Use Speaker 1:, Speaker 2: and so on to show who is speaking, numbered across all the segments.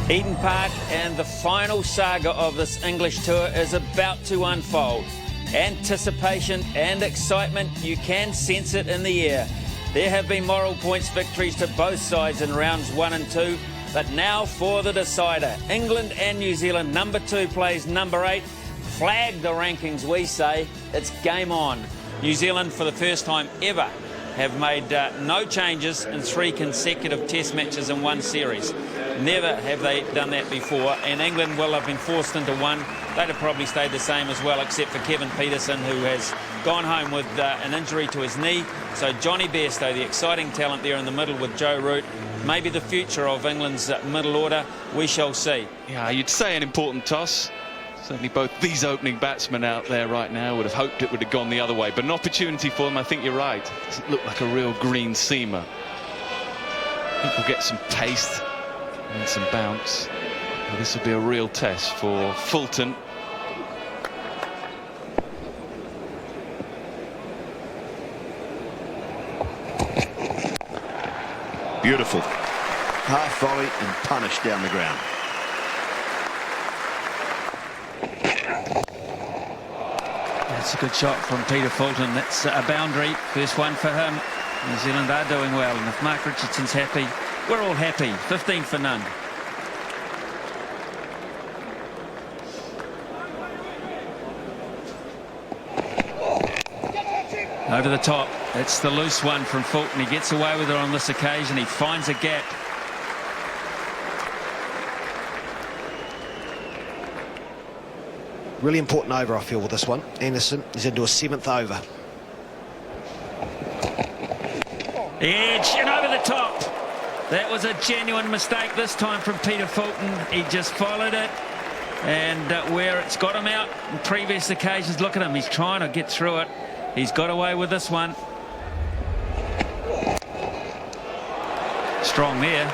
Speaker 1: Eden Park and the final saga of this English tour is about to unfold. Anticipation and excitement, you can sense it in the air. There have been moral points victories to both sides in rounds 1 and 2, but now for the decider. England and New Zealand, number 2 plays number 8. Flag the rankings, we say. It's game on. New Zealand, for the first time ever, have made no changes in 3 consecutive test matches in one series. Never have they done that before, and England will have been forced into one. They'd have probably stayed the same as well, except for Kevin Peterson, who has gone home with an injury to his knee. So Johnny Bairstow, the exciting talent there in the middle with Joe Root, maybe the future of England's middle order. We shall see.
Speaker 2: Yeah, you'd say an important toss. Certainly both these opening batsmen out there right now would have hoped it would have gone the other way, but an opportunity for them. I think you're right. Doesn't look like a real green seamer. I think we'll get some pace and some bounce. Well, this will be a real test for Fulton.
Speaker 3: Beautiful. Half volley and punish down the ground.
Speaker 1: That's a good shot from Peter Fulton. That's a boundary. First one for him. New Zealand are doing well, and if Mark Richardson's happy, we're all happy. 15 for none. Over the top. It's the loose one from Fulton. He gets away with it on this occasion. He finds a gap.
Speaker 4: Really important over, I feel, with this one. Anderson is into a 7th over.
Speaker 1: Edge and over the top. That was a genuine mistake this time from Peter Fulton. He just followed it, and where it's got him out in previous occasions, look at him. He's trying to get through it. He's got away with this one. Strong there.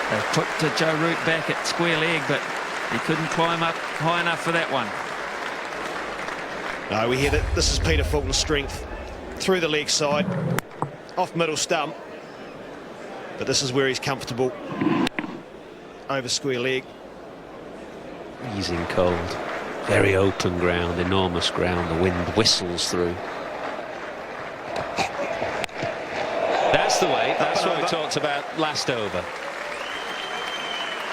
Speaker 1: They put Joe Root back at square leg, but he couldn't climb up high enough for that one.
Speaker 4: No, we hear that this is Peter Fulton's strength. Through the leg side, off middle stump. But this is where he's comfortable. Over square leg.
Speaker 5: Freezing cold. Very open ground, enormous ground. The wind whistles through. That's the way. That's what we talked about last over.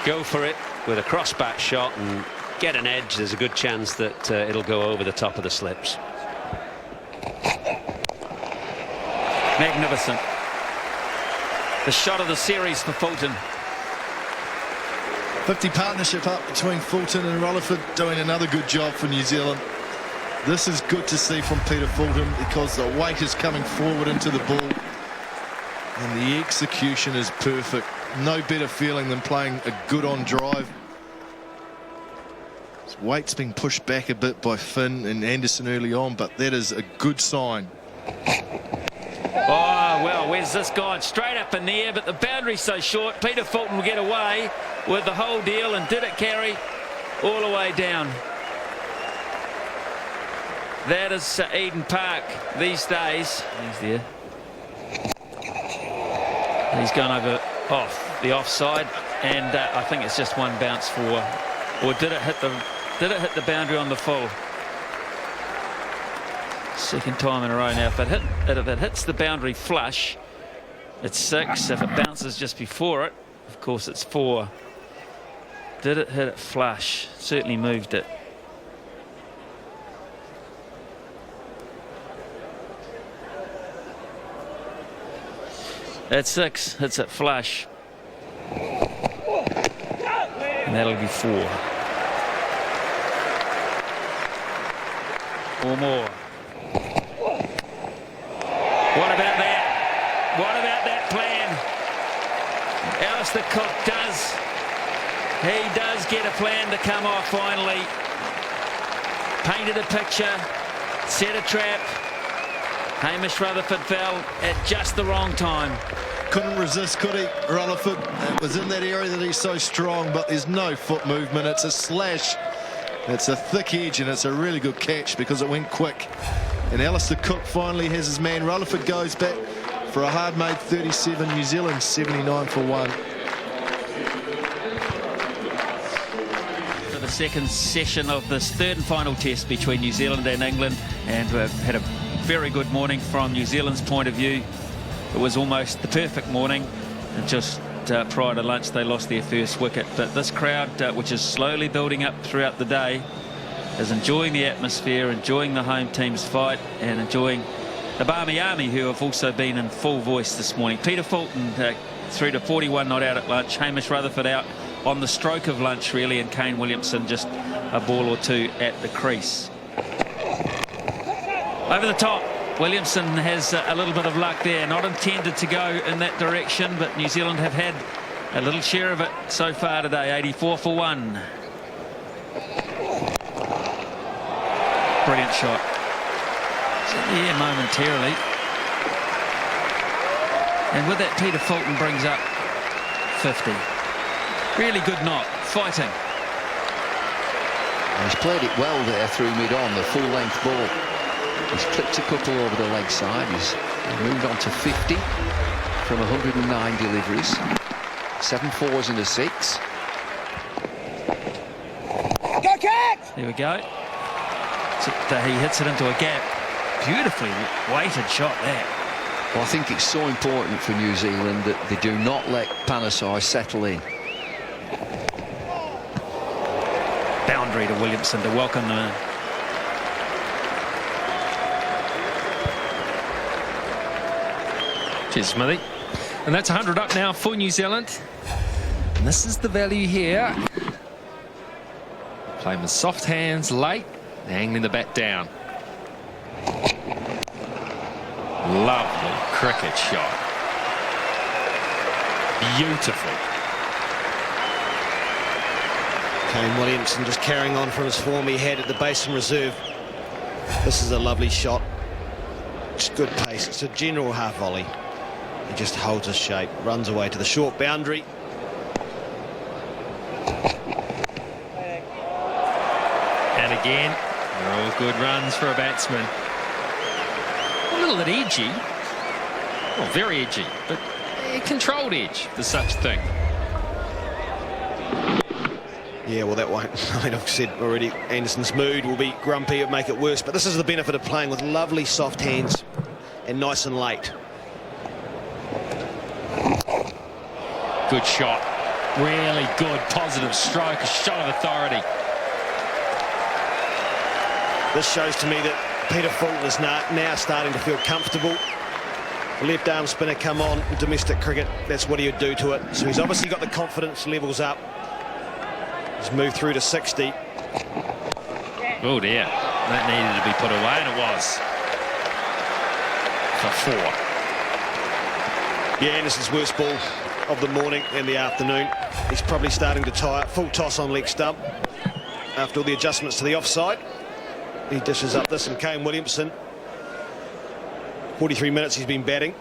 Speaker 5: Go for it with a cross-bat shot and get an edge. There's a good chance that it'll go over the top of the slips.
Speaker 1: Magnificent. The shot of the series for Fulton.
Speaker 6: 50 partnership up between Fulton and Rutherford, doing another good job for New Zealand. This is good to see from Peter Fulton because the weight is coming forward into the ball and the execution is perfect. No better feeling than playing a good on drive. His weight's being pushed back a bit by Finn and Anderson early on, but that is a good sign.
Speaker 1: Oh, well, where's this guy? Straight up in the air, but the boundary's so short. Peter Fulton will get away with the whole deal, and did it carry all the way down. That is Eden Park these days. He's there. He's gone over off the offside, and I think it's just one bounce for, or did it hit the boundary on the full? Second time in a row now. If it hits the boundary flush, it's 6. If it bounces just before it, of course it's 4. Did it hit it flush? Certainly moved it. At 6, hits it flush. And that'll be 4. Or more. What about that? What about that plan? Alistair Cook does. He does get a plan to come off finally. Painted a picture, set a trap. Hamish Rutherford fell at just the wrong time.
Speaker 6: Couldn't resist, could he, Rutherford? It was in that area that he's so strong, but there's no foot movement. It's a slash. It's a thick edge, and it's a really good catch because it went quick. And Alistair Cook finally has his man. Rutherford goes back for a hard-made 37. New Zealand 79 for 1.
Speaker 1: second session of this third and final test between New Zealand and England, and we've had a very good morning from New Zealand's point of view. It was almost the perfect morning, and just prior to lunch they lost their first wicket. But this crowd, which is slowly building up throughout the day, is enjoying the atmosphere, enjoying the home team's fight, and enjoying the Barmy Army, who have also been in full voice this morning. Peter Fulton through to 41 not out at lunch. Hamish Rutherford out on the stroke of lunch, really, and Kane Williamson just a ball or two at the crease. Over the top, Williamson has a little bit of luck there. Not intended to go in that direction, but New Zealand have had a little share of it so far today. 84 for 1. Brilliant shot. Yeah, momentarily. And with that, Peter Fulton brings up 50. Really good knock, fighting.
Speaker 7: He's played it well there through mid-on, the full-length ball. He's clipped a couple over the leg side. He's moved on to 50 from 109 deliveries. 7 fours and a 6.
Speaker 1: Go catch! There we go. He hits it into a gap. Beautifully weighted shot there.
Speaker 7: Well, I think it's so important for New Zealand that they do not let Panasai settle in.
Speaker 1: Boundary to Williamson to welcome the...
Speaker 8: Cheers, Smithy. And that's 100 up now for New Zealand. And this is the value here. Playing with soft hands late, angling the bat down. Lovely cricket shot. Beautiful.
Speaker 4: Kane Williamson just carrying on from his form he had at the Basin Reserve. This is a lovely shot. It's good pace. It's a general half volley. He just holds his shape, runs away to the short boundary.
Speaker 8: And again, they're all good runs for a batsman. A little bit edgy. Well, very edgy, but a controlled edge for such a thing.
Speaker 4: Yeah, well, that won't. I mean, I've said already, Anderson's mood will be grumpy, it'll make it worse. But this is the benefit of playing with lovely soft hands and nice and late.
Speaker 8: Good shot. Really good, positive stroke, a shot of authority.
Speaker 4: This shows to me that Peter Fulton is now starting to feel comfortable. The left arm spinner come on in domestic cricket. That's what he would do to it. So he's obviously got the confidence levels up. He's moved through to 60.
Speaker 8: Oh dear, that needed to be put away, and it was. For 4.
Speaker 4: Yeah, Anderson's worst ball of the morning and the afternoon. He's probably starting to tire. Full toss on leg stump after all the adjustments to the offside. He dishes up this, and Kane Williamson, 43 minutes he's been batting.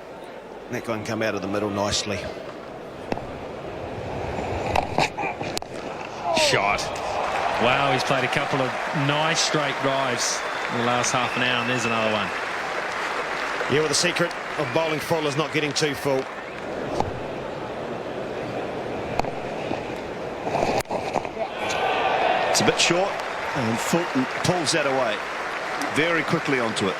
Speaker 4: That one come out of the middle nicely.
Speaker 8: Shot. Wow, he's played a couple of nice straight drives in the last half an hour, and there's another one.
Speaker 4: Yeah, well, the secret of bowling full is not getting too full.
Speaker 3: It's a bit short, and Fulton pulls that away very quickly onto it.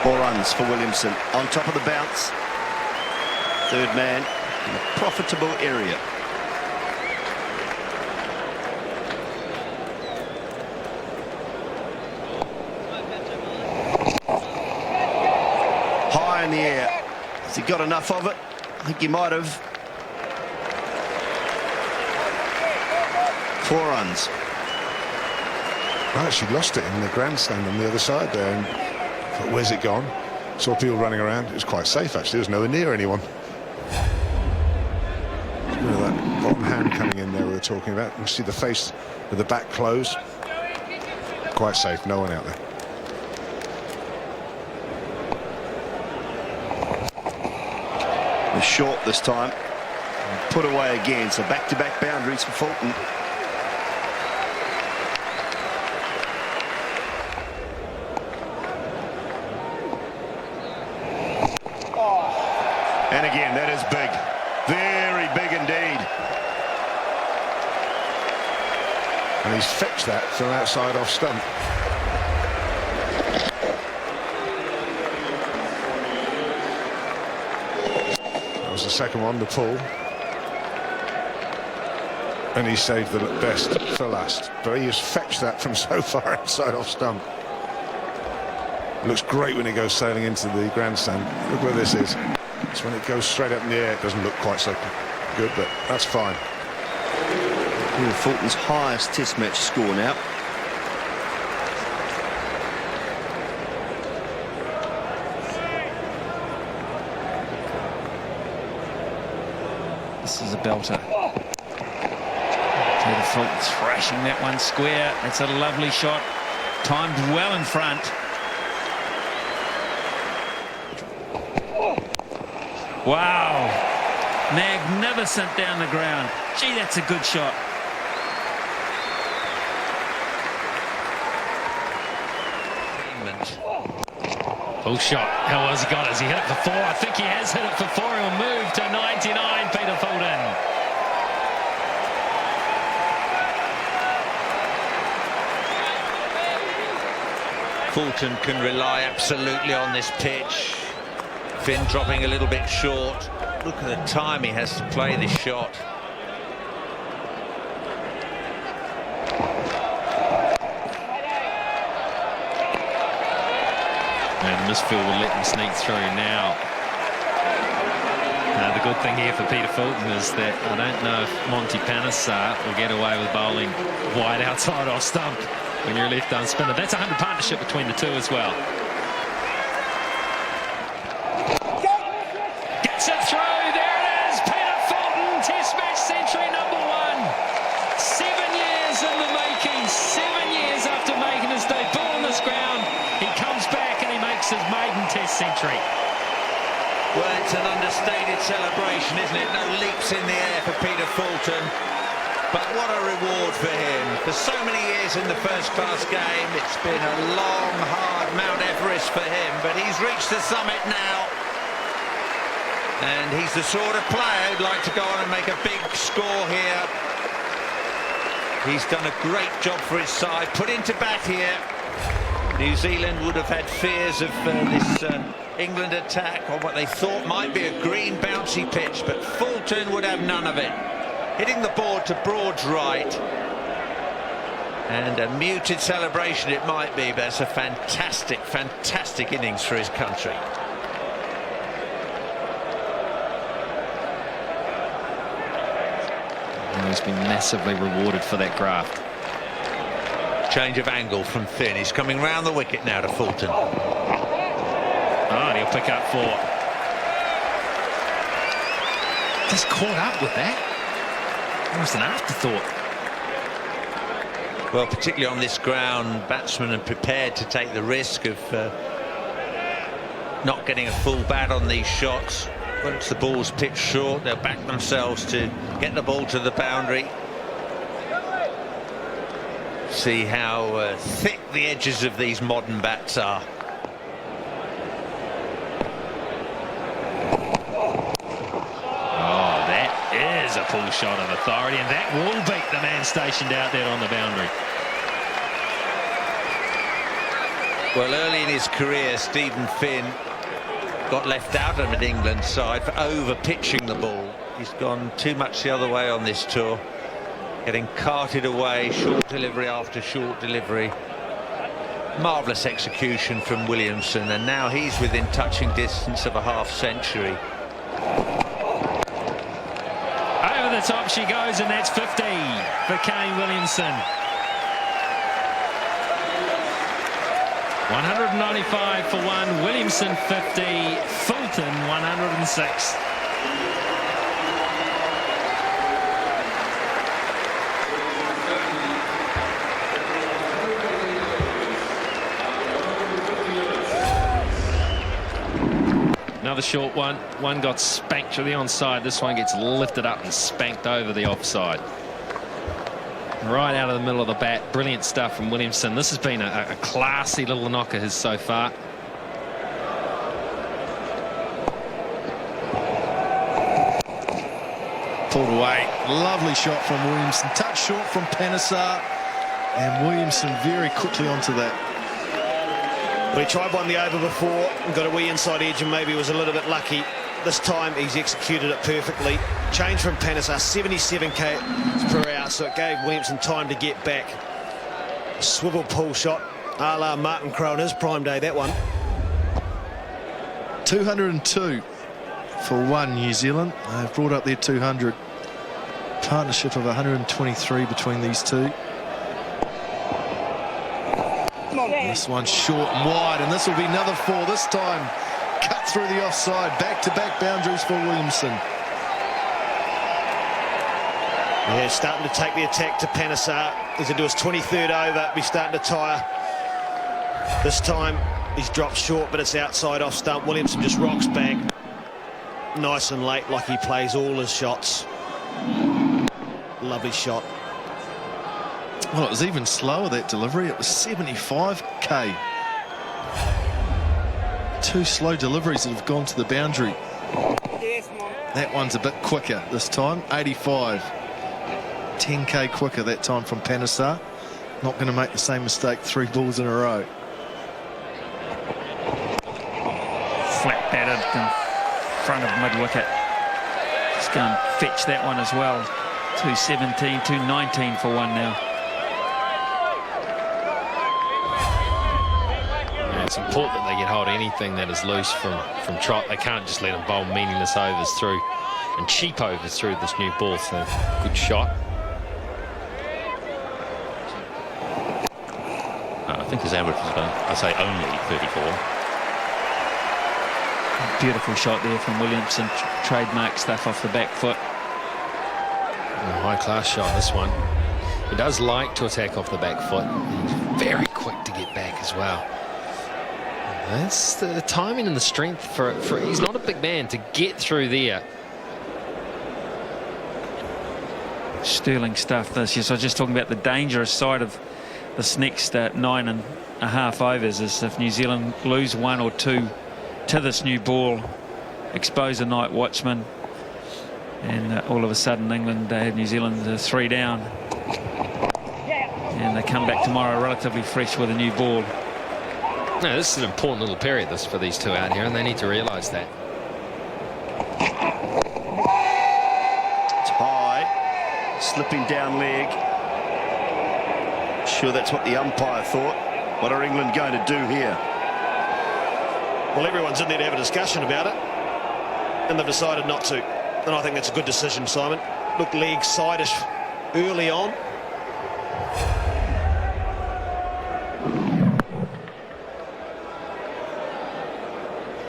Speaker 3: Four runs for Williamson on top of the bounce. Third man in a profitable area. High in the air. Has he got enough of it? I think he might have. 4 runs.
Speaker 9: Well, she lost it in the grandstand on the other side there. And thought, where's it gone? Saw people running around. It was quite safe, actually. There was nowhere near anyone. You know, that bottom hand coming in there we were talking about. You can see the face with the back closed. Quite safe. No one out there.
Speaker 3: Was short this time. Put away again. So back-to-back boundaries for Fulton. And again, that is big. Very big indeed.
Speaker 9: And he's fetched that from outside off stump. That was the second one, the pull. And he saved the best for last. But he has fetched that from so far outside off stump. Looks great when it goes sailing into the grandstand. Look where this is. It's when it goes straight up in the air. It doesn't look quite so good, but that's fine.
Speaker 3: Fulton's highest test match score now.
Speaker 1: This is a belter. Peter Fulton thrashing that one square. It's a lovely shot. Timed well in front. Wow. Magnificent down the ground. Gee, that's a good shot.
Speaker 8: Full shot. How has he got it? Has he hit it for 4? I think he has hit it for 4. He'll move to 99, Peter Fulton.
Speaker 10: Fulton can rely absolutely on this pitch. Finn dropping a little bit short. Look at the time he has to play this shot.
Speaker 8: And Misfield will let them sneak through now. The good thing here for Peter Fulton is that I don't know if Monty Panesar will get away with bowling wide outside off stump when you're a left-arm spinner. That's a 100 partnership between the two as well. Gets it through. There it is. Peter Fulton, Test match century number 1. 7 years in the making. 7 years after making his debut on this ground, he comes back and he makes his maiden Test century.
Speaker 10: Well, it's an understated celebration, isn't it? No leaps in the air for Peter Fulton. But what a reward for him. For so many years in the first-class game, it's been a long, hard Mount Everest for him. But he's reached the summit now. And he's the sort of player who'd like to go on and make a big score here. He's done a great job for his side. Put into bat here. New Zealand would have had fears of this England attack on what they thought might be a green bouncy pitch, but Fulton would have none of it. Hitting the board to Broad's right. And a muted celebration it might be, but it's a fantastic, fantastic innings for his country.
Speaker 8: And he's been massively rewarded for that graft.
Speaker 10: Change of angle from Finn. He's coming round the wicket now to Fulton.
Speaker 8: Oh, and he'll pick up 4. Just caught up with that. Almost an afterthought.
Speaker 10: Well, particularly on this ground, batsmen are prepared to take the risk of not getting a full bat on these shots. Once the ball's pitched short, they'll back themselves to get the ball to the boundary. See how thick the edges of these modern bats are.
Speaker 8: Oh, that is a full shot of authority, and that will beat the man stationed out there on the boundary.
Speaker 10: Well, early in his career, Stephen Finn got left out of an England side for over-pitching the ball. He's gone too much the other way on this tour. Getting carted away, short delivery after short delivery. Marvellous execution from Williamson, and now he's within touching distance of a half-century.
Speaker 8: Over the top she goes, and that's 50 for Kane Williamson. 195 for 1, Williamson 50, Fulton 106. Another short one. One got spanked to the onside. This one gets lifted up and spanked over the offside. Right out of the middle of the bat. Brilliant stuff from Williamson. This has been a classy little knocker his so far.
Speaker 6: pulled away. Lovely shot from Williamson. Touch short from Panesar. And Williamson very quickly onto that.
Speaker 4: Well, he tried one the over before and got a wee inside edge and maybe was a little bit lucky. This time he's executed it perfectly. Change from Panesar, 77 km per hour, so it gave Williamson time to get back. Swivel pull shot, a la Martin Crowe in his prime day, that one.
Speaker 6: 202 for one, New Zealand. They've brought up their 200. Partnership of 123 between these two. This one's short and wide, and this will be another 4. This time cut through the offside. Back-to-back boundaries for Williamson.
Speaker 4: Yeah, starting to take the attack to Panesar. He's into his 23rd over. He's starting to tire. This time he's dropped short, but it's outside off stump. Williamson just rocks back nice and late, like he plays all his shots. Lovely shot.
Speaker 6: Well, it was even slower, that delivery. It was 75k. 2 slow deliveries that have gone to the boundary. That one's a bit quicker this time, 85. 10k quicker that time from Panesar. Not going to make the same mistake 3 balls in a row.
Speaker 1: Flat batted in front of mid-wicket. Just go and fetch that one as well. 217, 219 for one now.
Speaker 8: It's important that they get hold of anything that is loose from Trott. They can't just let them bowl meaningless overs through and cheap overs through this new ball. So good shot.
Speaker 11: I think his average is about, I say, only 34.
Speaker 1: Beautiful shot there from Williamson. Trademark stuff off the back foot.
Speaker 8: High class shot, this one. He does like to attack off the back foot. He's very quick to get back as well. That's the timing and the strength for he's not a big man to get through there.
Speaker 1: Sterling stuff this. Yes, I was just talking about the dangerous side of this next 9.5 overs is if New Zealand lose 1 or 2 to this new ball, expose a night watchman, and all of a sudden England have New Zealand 3 down, and they come back tomorrow relatively fresh with a new ball.
Speaker 8: No, this is an important little period for these two out here, and they need to realise that.
Speaker 3: It's high, slipping down leg. Sure, that's what the umpire thought. What are England going to do here?
Speaker 4: Well, everyone's in there to have a discussion about it, and they've decided not to. And I think that's a good decision, Simon. Look, leg side-ish early on.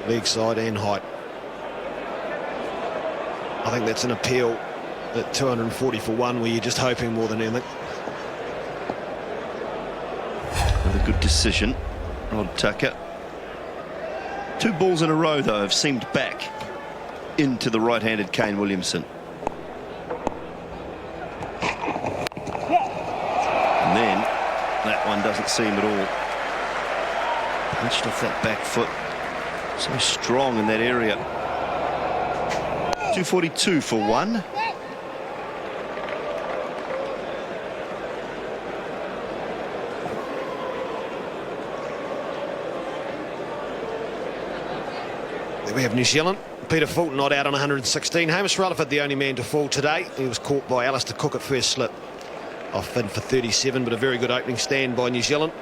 Speaker 4: Leg side and height. I think that's an appeal at 240 for one, where you're just hoping more than anything.
Speaker 3: Another good decision, Rod Tucker. 2 balls in a row, though, have seemed back into the right-handed Kane Williamson. And then that one doesn't seem at all. Punched off that back foot. So strong in that area. 242 for one.
Speaker 4: There we have New Zealand. Peter Fulton not out on 116. Hamish Rutherford the only man to fall today. He was caught by Alistair Cook at first slip. Off Finn for 37, but a very good opening stand by New Zealand.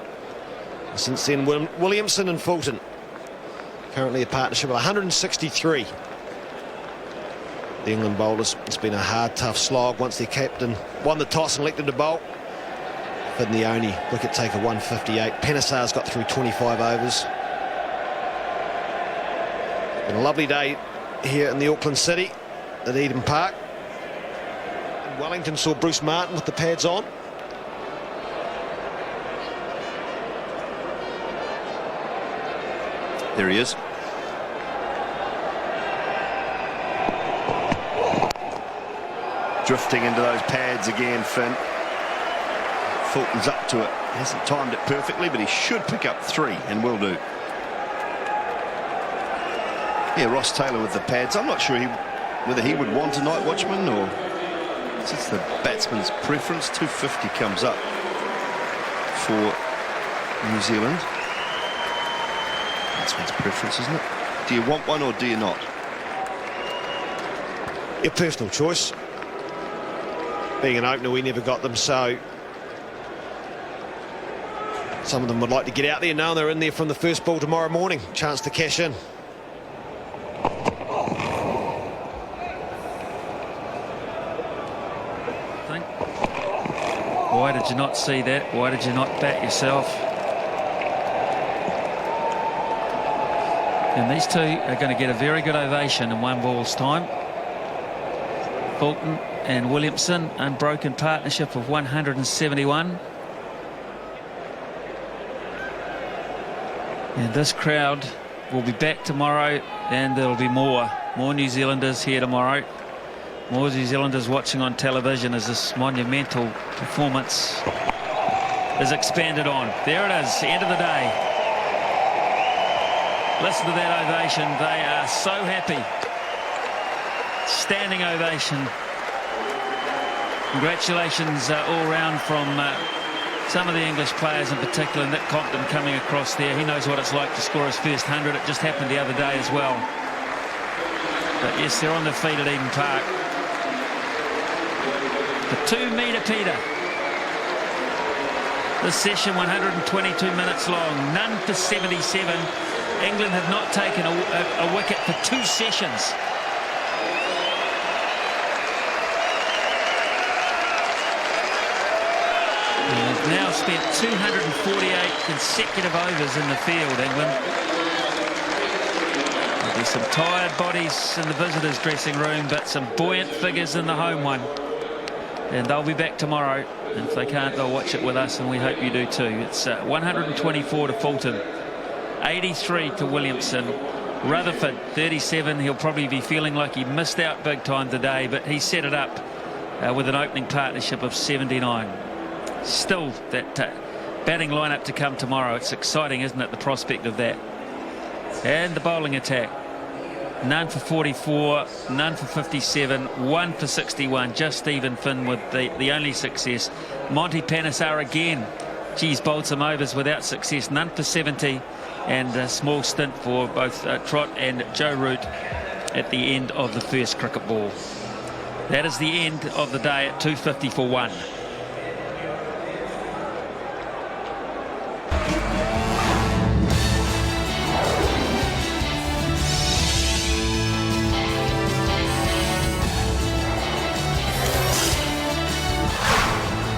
Speaker 4: Since then, Williamson and Fulton. Currently a partnership of 163. The England bowlers, it's been a hard, tough slog once their captain won the toss and elected to bowl. Finn the only wicket taker, 158. Panesar's got through 25 overs. Been a lovely day here in the Auckland City at Eden Park. And Wellington saw Bruce Martin with the pads on.
Speaker 3: There he is. Drifting into those pads again, Finn. Fulton's up to it. He hasn't timed it perfectly, but he should pick up 3 and will do. Yeah, Ross Taylor with the pads. I'm not sure whether he would want a night watchman or It's the batsman's preference. 250 comes up for New Zealand. Batsman's preference, isn't it? Do you want one or do you not?
Speaker 4: Your personal choice. Being an opener, we never got them, so some of them would like to get out there now. They're in there from the first ball tomorrow morning. Chance to cash in.
Speaker 1: Why did you not see that? Why did you not bat yourself? And these two are going to get a very good ovation in one ball's time. Fulton and Williamson, unbroken partnership of 171. And this crowd will be back tomorrow, and there'll be more New Zealanders here tomorrow. More New Zealanders watching on television as this monumental performance is expanded on. There it is, end of the day. Listen to that ovation. They are so happy. Standing ovation. Congratulations all round from some of the English players, in particular Nick Compton coming across there. He knows what it's like to score his first 100. It just happened the other day as well. But yes, they're on their feet at Eden Park. The 2-metre Peter. This session 122 minutes long, none for 77. England have not taken a wicket for 2 sessions. They've now spent 248 consecutive overs in the field, England. There'll be some tired bodies in the visitors' dressing room, but some buoyant figures in the home one. And they'll be back tomorrow. And if they can't, they'll watch it with us, and we hope you do too. It's 124 to Fulton, 83 to Williamson. Rutherford, 37. He'll probably be feeling like he missed out big time today, but he set it up with an opening partnership of 79. Still that batting lineup to come tomorrow. It's exciting, isn't it, the prospect of that. And the bowling attack. None for 44, none for 57, 1 for 61. Just Stephen Finn with the only success. Monty Panesar again. Geez, bowled some overs without success. None for 70, and a small stint for both Trott and Joe Root at the end of the first cricket ball. That is the end of the day at 2:50 for 1.